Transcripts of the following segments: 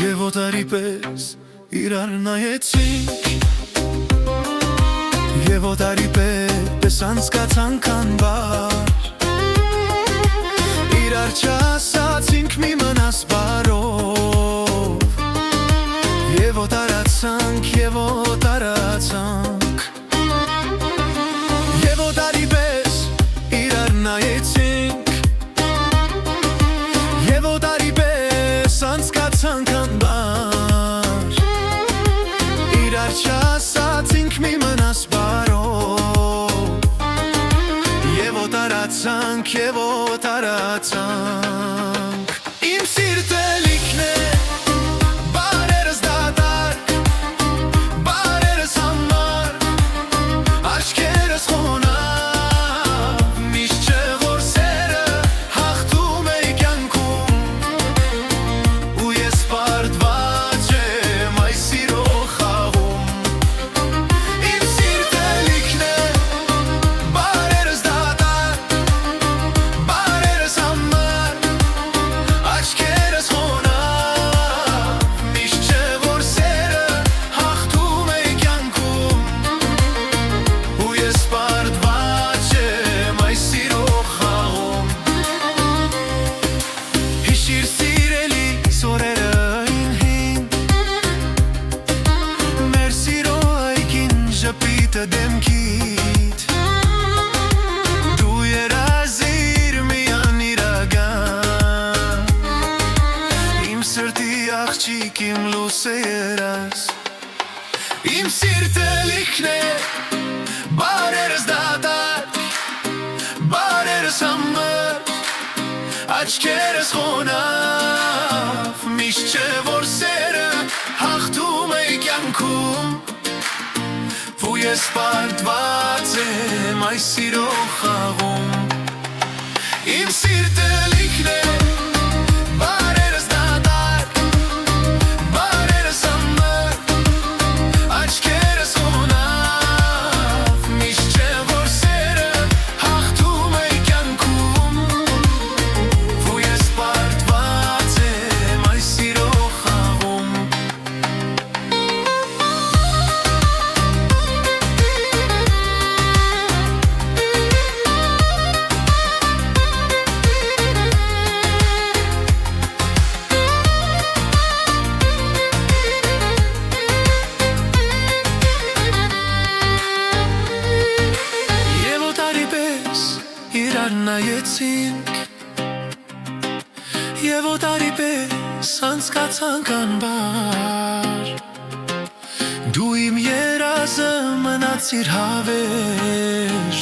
Եվ օտարի պես իրար նայեցինք, Եվ օտարի պես անցկացանք անվար, Իրար չասացինք մի մնաս բարով, Եվ օտարացանք, և օտարացանք, Եվ օտարի պես իրար նայեցինք, Եվ օտարի պես անցկացանք անվար, Իրար չասացինք մի մնաս բարով, Եվ օտարացանք, և օտարացանք։ Իմ սիրտը լիքն է, բարերս դատարկ, բարերս համար, աչքերս խոնավ, միշտ չէ որ սերը հաղթում է կյանքում, ու ես պարտված եմ այս սիրո խաղում։ Իմ սիրտը լիքն է, բարերս դատարկ, բարերս համար, աչքերս խոնավ, միշտ չէ որ սերը հաղթում է կյանքում, ու ես պարտված եմ այս սիրո խաղում։ Հիշիր սիրելի սորերը ինհին, մեր սիրո այգին ժպիտը դեմքիդ, դու երազիր միան իրական, իմ սրտի աղջիկ, իմ լույսը երաս։ Իմ սիրտը լիքն է, բարերս դատարկ, բարերս համար, աչքերս խոնավ, միշտ չէ որ սերը հաղթում է կյանքում, ու ես պարտված եմ այս սիրո խաղում։ Իմ սիրտը լիքն է, բարերս դատարկ, բարերս համար, աչքերս խոնավ, միշտ չէ որ սերը հաղթում է կյանքում, ու ես պարտված եմ այս սիրո խաղում։ Եվ օտարի պես իրար նայեցինք, Եվ օտարի պես անցկացանք անվար, Դու իմ երազը մնացիր հավեր,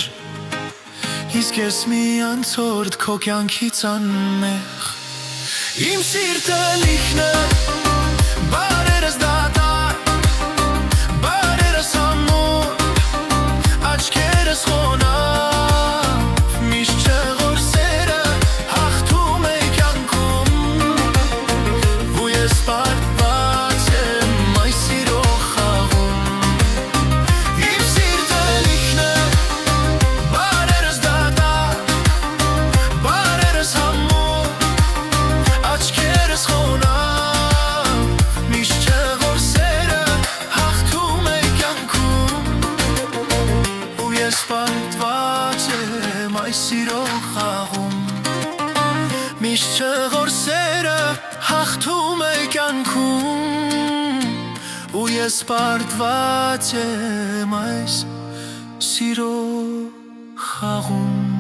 Իսկ ես մի անցորդ քո կյանքից անմեղ։ Իմ սիրտը լիքն է, բարերս դատարկ, բարերս համար, աչքերս խոնավ, միշտ չէ որ սերը հաղթում է կյանքում, ու ես պարտված եմ այս սիրո խաղում։ Իմ սիրտը լիքն է, բարերս դատարկ, բարերս համար, աչքերս խոնավ, միշտ չէ որ սերը հաղթում է կյանքում, ու ես պարտված եմ այս սիրո խաղում։ Միշտ չէ որ սերը հաղթում է կյանքում, ու ես պարտված եմ այս սիրո խաղում։